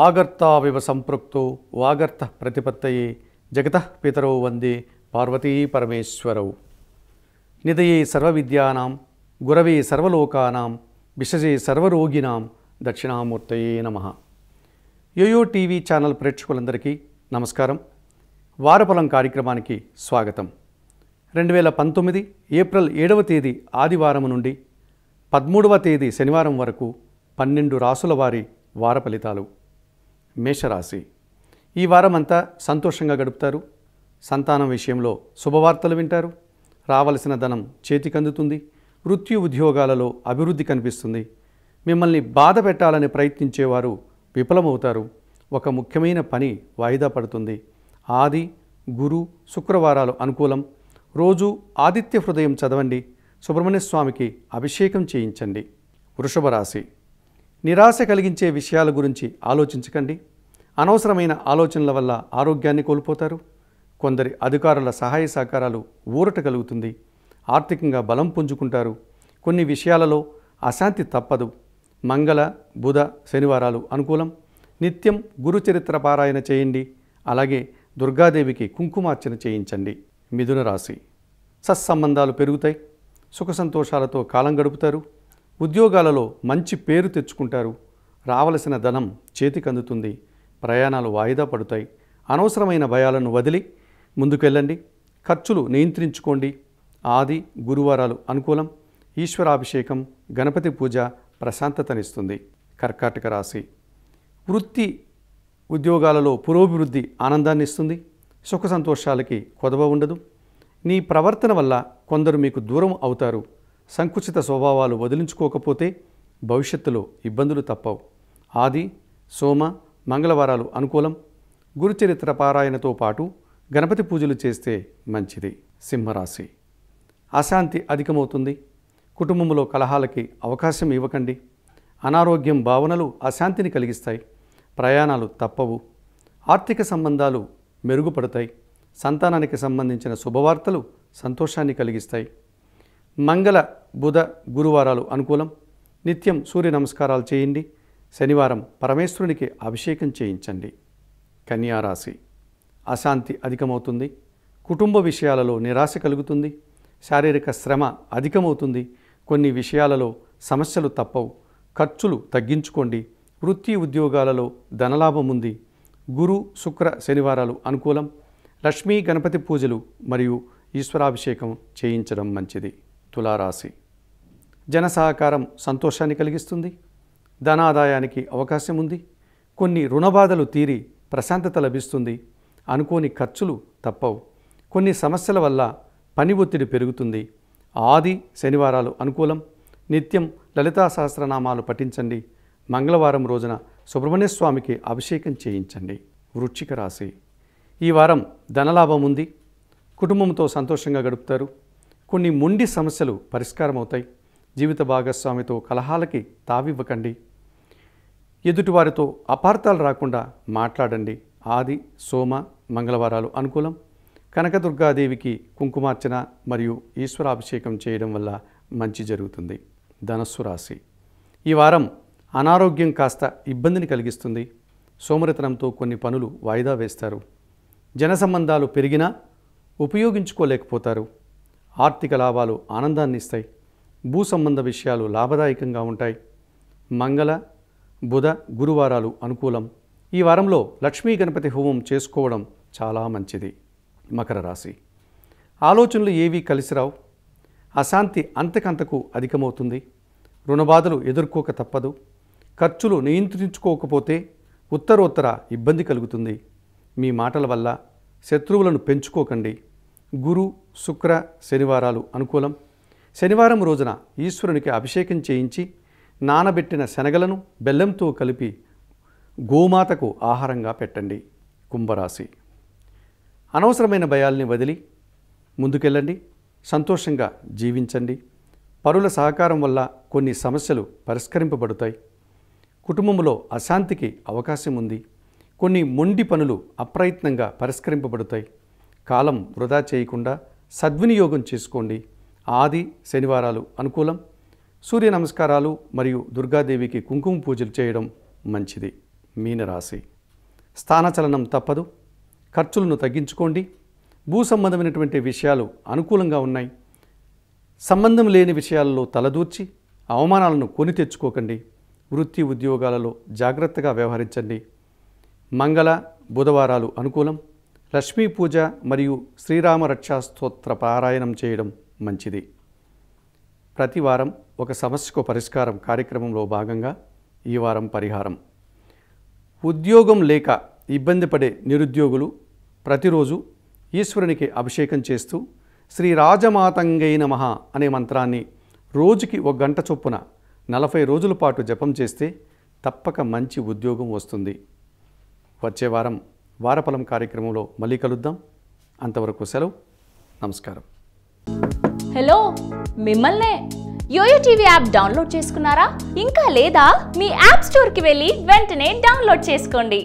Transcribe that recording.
వాగర్తావివ సంపృక్తో వాగర్త ప్రతిపత్తయే జగతః పితరౌ వందే పార్వతీ పరమేశ్వరౌ. నిదయే సర్వవిద్యానాం గురవే సర్వలోకానాం విషజే సర్వరోగినాం దక్షిణామూర్తయే నమః. యోయో టీవీ ఛానల్ ప్రేక్షకులందరికీ నమస్కారం. వారఫలం కార్యక్రమానికి స్వాగతం. 2019 ఏప్రిల్ 7వ తేదీ ఆదివారం నుండి 13వ తేదీ శనివారం వరకు 12 రాసుల వారి వార ఫలితాలు. మేషరాశి. ఈ వారమంతా సంతోషంగా గడుపుతారు. సంతానం విషయంలో శుభవార్తలు వింటారు. రావలసిన ధనం చేతికందుతుంది. వృత్తి ఉద్యోగాలలో అభివృద్ధి కనిపిస్తుంది. మిమ్మల్ని బాధ పెట్టాలని ప్రయత్నించేవారు విఫలమవుతారు. ఒక ముఖ్యమైన పని వాయిదా పడుతుంది. ఆది, గురు, శుక్రవారాలు అనుకూలం. రోజు ఆదిత్య హృదయం చదవండి. సుబ్రహ్మణ్య స్వామికి అభిషేకం చేయించండి. వృషభ రాశి. నిరాశ కలిగించే విషయాల గురించి ఆలోచించకండి. అనవసరమైన ఆలోచనల వల్ల ఆరోగ్యాన్ని కోల్పోతారు. కొందరి అధికారుల సహాయ సహకారాలు ఊరట కలుగుతుంది. ఆర్థికంగా బలం పుంజుకుంటారు. కొన్ని విషయాలలో అశాంతి తప్పదు. మంగళ, బుధ, శనివారాలు అనుకూలం. నిత్యం గురుచరిత్ర పారాయణ చేయండి. అలాగే దుర్గాదేవికి కుంకుమార్చన చేయించండి. మిథున రాశి. సత్సంబంధాలు పెరుగుతాయి. సుఖ సంతోషాలతో కాలం గడుపుతారు. ఉద్యోగాలలో మంచి పేరు తెచ్చుకుంటారు. రావలసిన ధనం చేతికందుతుంది. ప్రయాణాలు వాయిదా పడతాయి. అనవసరమైన భయాలను వదిలి ముందుకెళ్ళండి. ఖర్చులు నియంత్రించుకోండి. ఆది, గురువారాలు అనుకూలం. ఈశ్వరాభిషేకం, గణపతి పూజ ప్రశాంతతనిస్తుంది. కర్కాటక రాశి. వృత్తి ఉద్యోగాలలో పురోభివృద్ధి ఆనందాన్ని ఇస్తుంది. సుఖ సంతోషాలకి కొదవ ఉండదు. నీ ప్రవర్తన వల్ల కొందరు మీకు దూరం అవుతారు. సంకుచిత స్వభావాలు వదిలించుకోకపోతే భవిష్యత్తులో ఇబ్బందులు తప్పవు. ఆది, సోమ, మంగళవారాలు అనుకూలం. గురుచరిత్ర పారాయణతో పాటు గణపతి పూజలు చేస్తే మంచిది. సింహరాశి. అశాంతి అధికమవుతుంది. కుటుంబంలో కలహాలకి అవకాశం ఇవ్వకండి. అనారోగ్యం భావనలు అశాంతిని కలిగిస్తాయి. ప్రయాణాలు తప్పవు. ఆర్థిక సంబంధాలు మెరుగుపడతాయి. సంతానానికి సంబంధించిన శుభవార్తలు సంతోషాన్ని కలిగిస్తాయి. మంగళ, బుధ, గురువారాలు అనుకూలం. నిత్యం సూర్య నమస్కారాలు చేయండి. శనివారం పరమేశ్వరునికి అభిషేకం చేయించండి. కన్యారాశి. అశాంతి అధికమవుతుంది. కుటుంబ విషయాలలో నిరాశ కలుగుతుంది. శారీరక శ్రమ అధికమవుతుంది. కొన్ని విషయాలలో సమస్యలు తప్పవు. ఖర్చులు తగ్గించుకోండి. వృత్తి ఉద్యోగాలలో ధనలాభం ఉంది. గురు, శుక్ర, శనివారాలు అనుకూలం. లక్ష్మీ గణపతి పూజలు మరియు ఈశ్వరాభిషేకం చేయించడం మంచిది. తులారాశి. జన సహకారం సంతోషాన్ని కలిగిస్తుంది. ధనాదాయానికి అవకాశం ఉంది. కొన్ని రుణబాధలు తీరి ప్రశాంతత లభిస్తుంది. అనుకోని ఖర్చులు తప్పవు. కొన్ని సమస్యల వల్ల పని ఒత్తిడి పెరుగుతుంది. ఆది, శనివారాలు అనుకూలం. నిత్యం లలితా సహస్రనామాలు పఠించండి. మంగళవారం రోజున సుబ్రహ్మణ్య స్వామికి అభిషేకం చేయించండి. వృశ్చిక రాశి. ఈ వారం ధనలాభం ఉంది. కుటుంబంతో సంతోషంగా గడుపుతారు. కొన్ని మొండి సమస్యలు పరిష్కారం అవుతాయి. జీవిత భాగస్వామితో కలహాలకి తావివ్వకండి. ఎదుటివారితో అపార్థాలు రాకుండా మాట్లాడండి. ఆది, సోమ, మంగళవారాలు అనుకూలం. కనకదుర్గాదేవికి కుంకుమార్చన మరియు ఈశ్వరాభిషేకం చేయడం వల్ల మంచి జరుగుతుంది. ధనస్సు రాశి. ఈ వారం అనారోగ్యం కాస్త ఇబ్బందిని కలిగిస్తుంది. సోమరితనంతో కొన్ని పనులు వాయిదా వేస్తారు. జన సంబంధాలు పెరిగినా ఉపయోగించుకోలేకపోతారు. ఆర్థిక లాభాలు ఆనందాన్ని ఇస్తాయి. భూ సంబంధ విషయాలు లాభదాయకంగా ఉంటాయి. మంగళ, బుధ, గురువారాలు అనుకూలం. ఈ వారంలో లక్ష్మీ గణపతి హోమం చేసుకోవడం చాలా మంచిది. మకర రాశి. ఆలోచనలు ఏవీ కలిసిరావు. అశాంతి అంతకంతకు అధికమవుతుంది. రుణబాధలు ఎదుర్కోక తప్పదు. ఖర్చులు నియంత్రించుకోకపోతే ఉత్తరోత్తర ఇబ్బంది కలుగుతుంది. మీ మాటల వల్ల శత్రువులను పెంచుకోకండి. గురు, శుక్ర, శనివారాలు అనుకూలం. శనివారం రోజున ఈశ్వరునికి అభిషేకం చేయించి నానబెట్టిన శనగలను బెల్లంతో కలిపి గోమాతకు ఆహారంగా పెట్టండి. కుంభరాశి. అనవసరమైన భయాల్ని వదిలి ముందుకెళ్ళండి. సంతోషంగా జీవించండి. పరుల సహకారం వల్ల కొన్ని సమస్యలు పరిష్కరింపబడతాయి. కుటుంబంలో అశాంతికి అవకాశం ఉంది. కొన్ని మొండి పనులు అప్రయత్నంగా పరిష్కరింపబడతాయి. కాలం వృధా చేయకుండా సద్వినియోగం చేసుకోండి. ఆది, శనివారాలు అనుకూలం. సూర్య నమస్కారాలు మరియు దుర్గాదేవికి కుంకుమ పూజలు చేయడం మంచిది. మీనరాశి. స్థానచలనం తప్పదు. ఖర్చులను తగ్గించుకోండి. భూ సంబంధమైనటువంటి విషయాలు అనుకూలంగా ఉన్నాయి. సంబంధం లేని విషయాలలో తలదూర్చి అవమానాలను కొని తెచ్చుకోకండి. వృత్తి ఉద్యోగాలలో జాగ్రత్తగా వ్యవహరించండి. మంగళ బుధవారాలు అనుకూలం. లక్ష్మీ పూజ మరియు శ్రీరామ రక్షా స్తోత్ర పారాయణం చేయడం మంచిది. ప్రతి వారం ఒక సమస్యకు పరిష్కారం కార్యక్రమంలో భాగంగా ఈ వారం పరిహారం. ఉద్యోగం లేక ఇబ్బంది పడే నిరుద్యోగులు ప్రతిరోజు ఈశ్వరునికి అభిషేకం చేస్తూ శ్రీ రాజమాతంగై నమః అనే మంత్రాన్ని రోజుకి 1 గంట చొప్పున 40 రోజుల పాటు జపం చేస్తే తప్పక మంచి ఉద్యోగం వస్తుంది. వచ్చే వారం వారఫలం కార్యక్రమంలో మళ్ళీ కలుద్దాం. అంతవరకు సెలవు. నమస్కారం. హలో, మిమ్మల్నే యోయో టీవీ యాప్ డౌన్లోడ్ చేసుకున్నారా? ఇంకా లేదా? మీ యాప్ స్టోర్కి వెళ్ళి వెంటనే డౌన్లోడ్ చేసుకోండి.